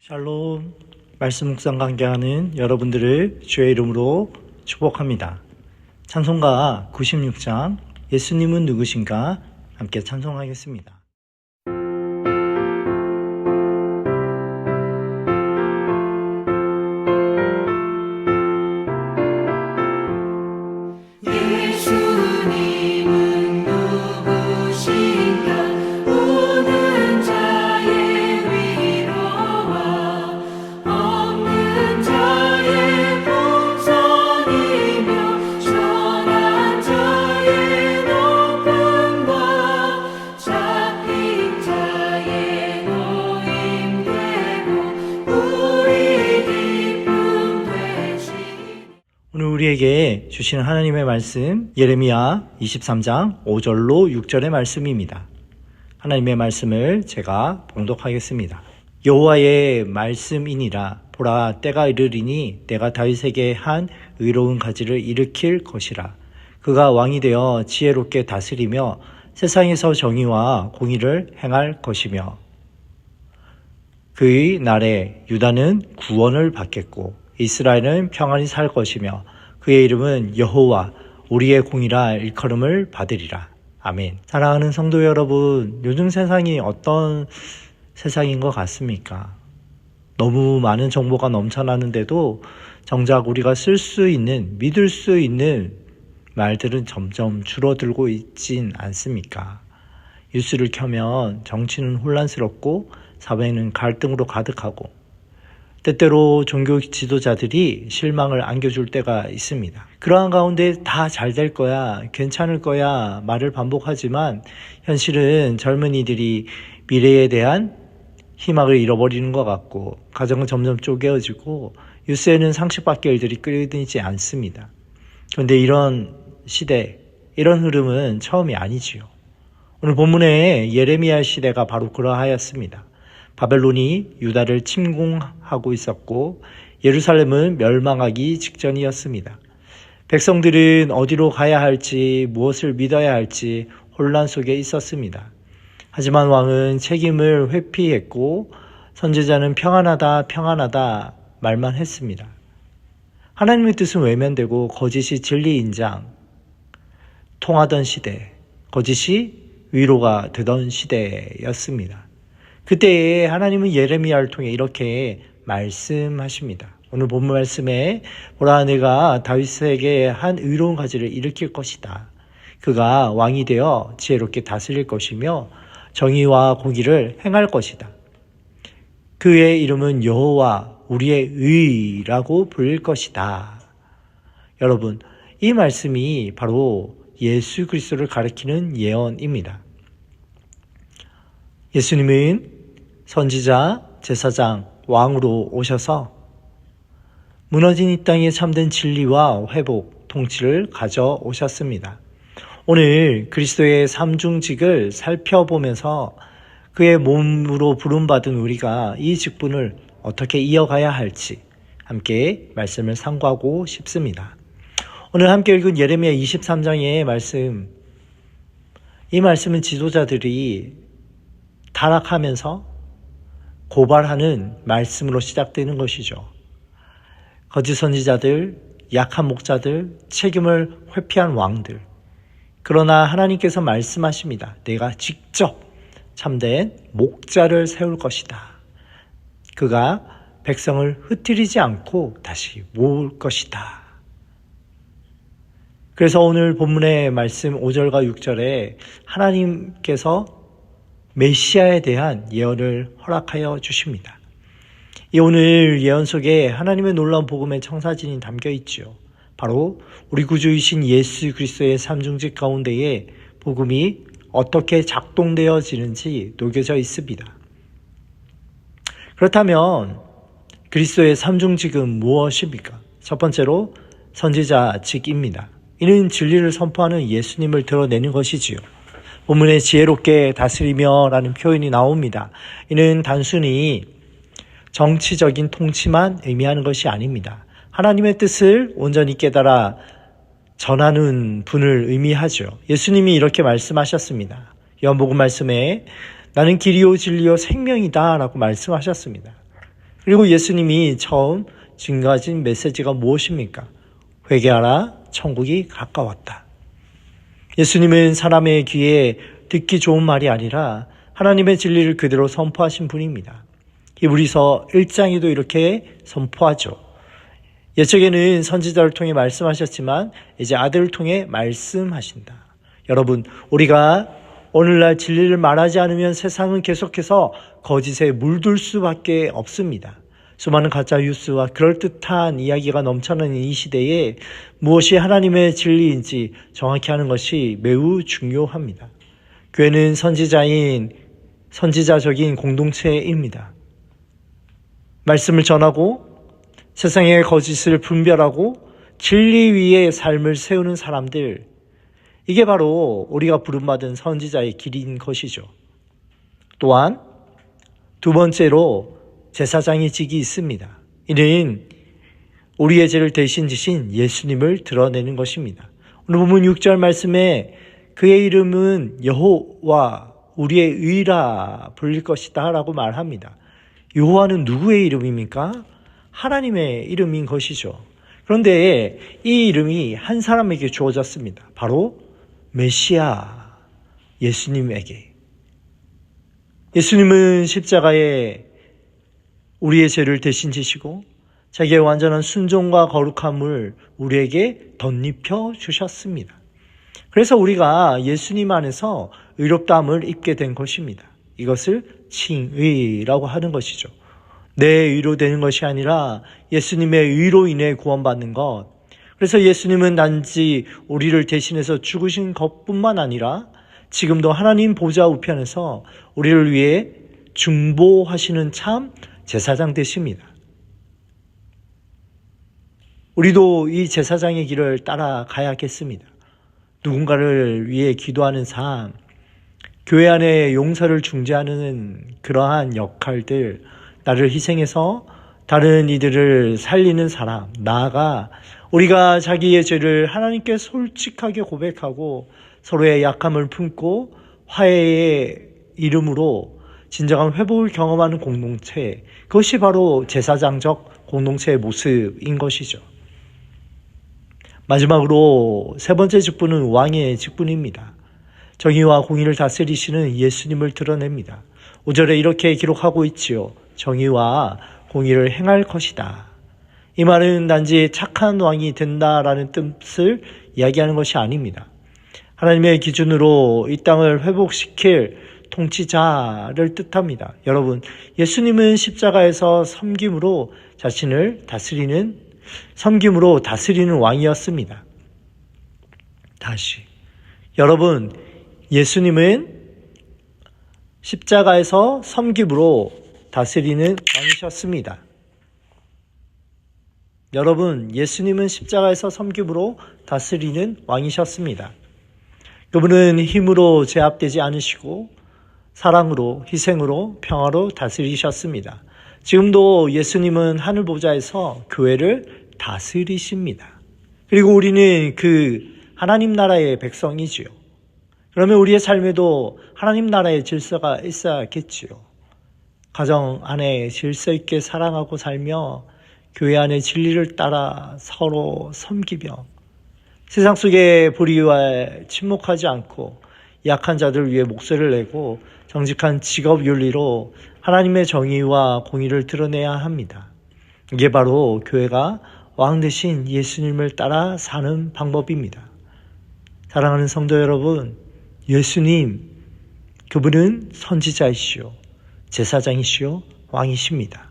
샬롬, 말씀 묵상 강좌하는 여러분들을 주의 이름으로 축복합니다. 찬송가 96장 예수님은 누구신가 함께 찬송하겠습니다. 오늘 우리에게 주시는 하나님의 말씀 예레미야 23장 5절로 6절의 말씀입니다. 하나님의 말씀을 제가 봉독하겠습니다. 여호와의 말씀이니라. 보라, 때가 이르리니 내가 다윗에게 한 의로운 가지를 일으킬 것이라. 그가 왕이 되어 지혜롭게 다스리며 세상에서 정의와 공의를 행할 것이며 그의 날에 유다는 구원을 받겠고 이스라엘은 평안히 살 것이며 그의 이름은 여호와 우리의 공이라 일컬음을 받으리라. 아멘. 사랑하는 성도 여러분, 요즘 세상이 어떤 세상인 것 같습니까? 너무 많은 정보가 넘쳐나는데도 정작 우리가 쓸 수 있는, 믿을 수 있는 말들은 점점 줄어들고 있진 않습니까? 뉴스를 켜면 정치는 혼란스럽고 사회는 갈등으로 가득하고 때때로 종교 지도자들이 실망을 안겨줄 때가 있습니다. 그러한 가운데 다 잘 될 거야, 괜찮을 거야 말을 반복하지만 현실은 젊은이들이 미래에 대한 희망을 잃어버리는 것 같고 가정은 점점 쪼개어지고 뉴스에는 상식밖에 일들이 끊이지 않습니다. 그런데 이런 시대, 이런 흐름은 처음이 아니지요. 오늘 본문의 예레미야 시대가 바로 그러하였습니다. 바벨론이 유다를 침공하고 있었고 예루살렘은 멸망하기 직전이었습니다. 백성들은 어디로 가야 할지 무엇을 믿어야 할지 혼란 속에 있었습니다. 하지만 왕은 책임을 회피했고 선지자는 평안하다 평안하다 말만 했습니다. 하나님의 뜻은 외면되고 거짓이 진리 인장 통하던 시대, 거짓이 위로가 되던 시대였습니다. 그때에 하나님은 예레미야를 통해 이렇게 말씀하십니다. 오늘 본문 말씀에 보라, 내가 다윗에게 한 의로운 가지를 일으킬 것이다. 그가 왕이 되어 지혜롭게 다스릴 것이며 정의와 공의를 행할 것이다. 그의 이름은 여호와 우리의 의라고 불릴 것이다. 여러분, 이 말씀이 바로 예수 그리스도를 가리키는 예언입니다. 예수님은 선지자, 제사장, 왕으로 오셔서 무너진 이 땅에 참된 진리와 회복, 통치를 가져오셨습니다. 오늘 그리스도의 삼중직을 살펴보면서 그의 몸으로 부름받은 우리가 이 직분을 어떻게 이어가야 할지 함께 말씀을 상고하고 싶습니다. 오늘 함께 읽은 예레미야 23장의 말씀, 이 말씀은 지도자들이 타락하면서 고발하는 말씀으로 시작되는 것이죠. 거짓 선지자들, 약한 목자들, 책임을 회피한 왕들. 그러나 하나님께서 말씀하십니다. 내가 직접 참된 목자를 세울 것이다. 그가 백성을 흩트리지 않고 다시 모을 것이다. 그래서 오늘 본문의 말씀 5절과 6절에 하나님께서 메시아에 대한 예언을 허락하여 주십니다. 이 오늘 예언 속에 하나님의 놀라운 복음의 청사진이 담겨 있죠. 바로 우리 구주이신 예수 그리스도의 삼중직 가운데에 복음이 어떻게 작동되어지는지 녹여져 있습니다. 그렇다면 그리스도의 삼중직은 무엇입니까? 첫 번째로 선지자직입니다. 이는 진리를 선포하는 예수님을 드러내는 것이지요. 본문에 지혜롭게 다스리며 라는 표현이 나옵니다. 이는 단순히 정치적인 통치만 의미하는 것이 아닙니다. 하나님의 뜻을 온전히 깨달아 전하는 분을 의미하죠. 예수님이 이렇게 말씀하셨습니다. 요한복음 말씀에 나는 길이요 진리요 생명이다 라고 말씀하셨습니다. 그리고 예수님이 처음 증거하신 메시지가 무엇입니까? 회개하라, 천국이 가까웠다. 예수님은 사람의 귀에 듣기 좋은 말이 아니라 하나님의 진리를 그대로 선포하신 분입니다. 히브리서 1장에도 이렇게 선포하죠. 옛적에는 선지자를 통해 말씀하셨지만 이제 아들을 통해 말씀하신다. 여러분, 우리가 오늘날 진리를 말하지 않으면 세상은 계속해서 거짓에 물들 수밖에 없습니다. 수많은 가짜 뉴스와 그럴듯한 이야기가 넘쳐나는 이 시대에 무엇이 하나님의 진리인지 정확히 하는 것이 매우 중요합니다. 교회는 선지자적인 공동체입니다. 말씀을 전하고 세상의 거짓을 분별하고 진리 위에 삶을 세우는 사람들, 이게 바로 우리가 부름받은 선지자의 길인 것이죠. 또한 두 번째로 제사장의 직이 있습니다. 이는 우리의 죄를 대신 지신 예수님을 드러내는 것입니다. 오늘 본문 6절 말씀에 그의 이름은 여호와 우리의 의라 불릴 것이다 라고 말합니다. 여호와는 누구의 이름입니까? 하나님의 이름인 것이죠. 그런데 이 이름이 한 사람에게 주어졌습니다. 바로 메시아 예수님에게. 예수님은 십자가에 우리의 죄를 대신 지시고 자기의 완전한 순종과 거룩함을 우리에게 덧입혀 주셨습니다. 그래서 우리가 예수님 안에서 의롭다함을 입게 된 것입니다. 이것을 칭의라고 하는 것이죠. 내 의로 되는 것이 아니라 예수님의 의로 인해 구원받는 것. 그래서 예수님은 단지 우리를 대신해서 죽으신 것뿐만 아니라 지금도 하나님 보좌 우편에서 우리를 위해 중보하시는 참 제사장 되십니다. 우리도 이 제사장의 길을 따라가야겠습니다. 누군가를 위해 기도하는 삶, 교회 안에 용서를 중재하는 그러한 역할들, 나를 희생해서 다른 이들을 살리는 사람, 나아가 우리가 자기의 죄를 하나님께 솔직하게 고백하고 서로의 약함을 품고 화해의 이름으로 진정한 회복을 경험하는 공동체, 그것이 바로 제사장적 공동체의 모습인 것이죠. 마지막으로 세 번째 직분은 왕의 직분입니다. 정의와 공의를 다스리시는 예수님을 드러냅니다. 5절에 이렇게 기록하고 있지요. 정의와 공의를 행할 것이다. 이 말은 단지 착한 왕이 된다라는 뜻을 이야기하는 것이 아닙니다. 하나님의 기준으로 이 땅을 회복시킬 통치자를 뜻합니다. 여러분, 예수님은 십자가에서 섬김으로 다스리는 왕이었습니다. 다시, 여러분, 예수님은 십자가에서 섬김으로 다스리는 왕이셨습니다. 여러분, 예수님은 십자가에서 섬김으로 다스리는 왕이셨습니다. 그분은 힘으로 제압되지 않으시고 사랑으로, 희생으로, 평화로 다스리셨습니다. 지금도 예수님은 하늘 보좌에서 교회를 다스리십니다. 그리고 우리는 그 하나님 나라의 백성이지요. 그러면 우리의 삶에도 하나님 나라의 질서가 있어야겠지요. 가정 안에 질서 있게 사랑하고 살며 교회 안에 진리를 따라 서로 섬기며 세상 속의 불의와 침묵하지 않고 약한 자들 위해 목소리를 내고 정직한 직업 윤리로 하나님의 정의와 공의를 드러내야 합니다. 이게 바로 교회가 왕 대신 예수님을 따라 사는 방법입니다. 사랑하는 성도 여러분, 예수님, 그분은 선지자이시오, 제사장이시오, 왕이십니다.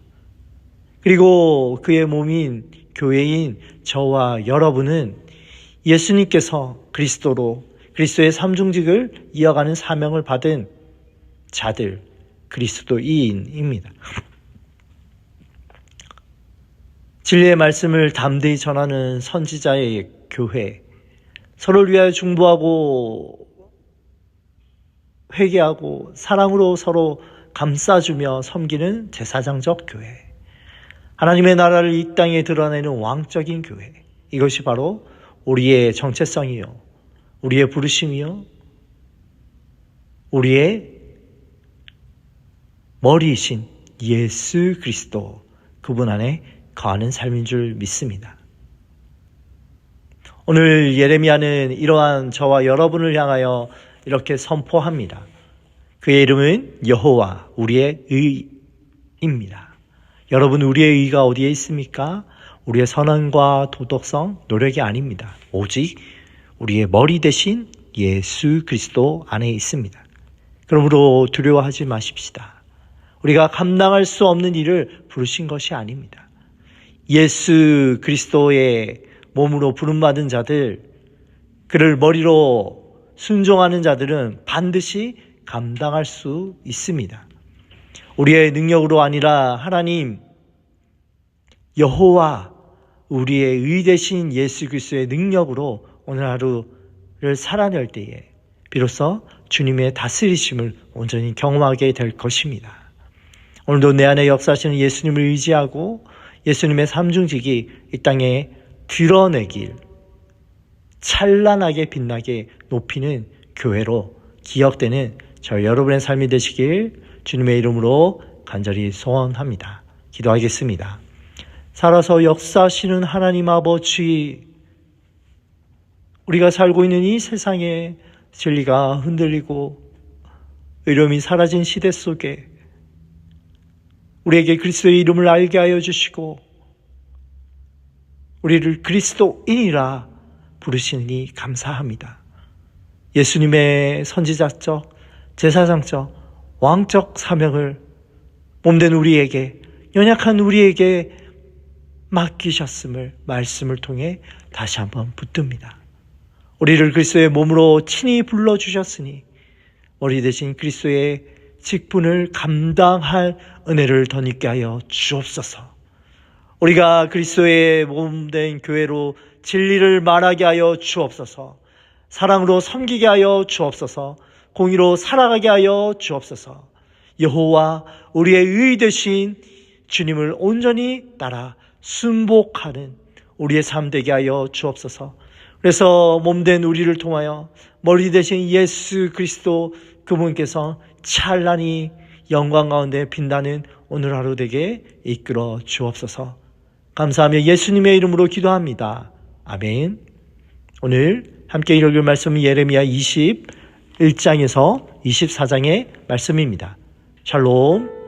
그리고 그의 몸인 교회인 저와 여러분은 예수님께서 그리스도의 삼중직을 이어가는 사명을 받은 자들, 그리스도인입니다. 진리의 말씀을 담대히 전하는 선지자의 교회, 서로를 위하여 중보하고 회개하고 사랑으로 서로 감싸주며 섬기는 제사장적 교회, 하나님의 나라를 이 땅에 드러내는 왕적인 교회, 이것이 바로 우리의 정체성이요, 우리의 부르심이요, 우리의 머리이신 예수 그리스도, 그분 안에 거하는 삶인 줄 믿습니다. 오늘 예레미야는 이러한 저와 여러분을 향하여 이렇게 선포합니다. 그의 이름은 여호와 우리의 의입니다. 여러분, 우리의 의가 어디에 있습니까? 우리의 선언과 도덕성, 노력이 아닙니다. 오직 우리의 머리 대신 예수 그리스도 안에 있습니다. 그러므로 두려워하지 마십시다. 우리가 감당할 수 없는 일을 부르신 것이 아닙니다. 예수 그리스도의 몸으로 부름받은 자들, 그를 머리로 순종하는 자들은 반드시 감당할 수 있습니다. 우리의 능력으로 아니라 하나님 여호와 우리의 의 대신 예수 그리스도의 능력으로 오늘 하루를 살아낼 때에 비로소 주님의 다스리심을 온전히 경험하게 될 것입니다. 오늘도 내 안에 역사하시는 예수님을 의지하고 예수님의 삼중직이 이 땅에 드러내길, 찬란하게 빛나게 높이는 교회로 기억되는 저 여러분의 삶이 되시길 주님의 이름으로 간절히 소원합니다. 기도하겠습니다. 살아서 역사하시는 하나님 아버지, 우리가 살고 있는 이 세상에 진리가 흔들리고 의로움이 사라진 시대 속에 우리에게 그리스도의 이름을 알게 하여 주시고 우리를 그리스도인이라 부르시니 감사합니다. 예수님의 선지자적, 제사장적, 왕적 사명을 몸된 우리에게, 연약한 우리에게 맡기셨음을 말씀을 통해 다시 한번 붙듭니다. 우리를 그리스도의 몸으로 친히 불러주셨으니 머리 대신 그리스도의 직분을 감당할 은혜를 더 있게 하여 주옵소서. 우리가 그리스도의 몸된 교회로 진리를 말하게 하여 주옵소서. 사랑으로 섬기게 하여 주옵소서. 공의로 살아가게 하여 주옵소서. 여호와 우리의 의 되신 주님을 온전히 따라 순복하는 우리의 삶 되게 하여 주옵소서. 그래서 몸된 우리를 통하여 머리 대신 예수 그리스도 그분께서 찬란히 영광 가운데 빛나는 오늘 하루 되게 이끌어 주옵소서. 감사하며 예수님의 이름으로 기도합니다. 아멘. 오늘 함께 읽을 말씀은 예레미야 21장에서 24장의 말씀입니다. 샬롬.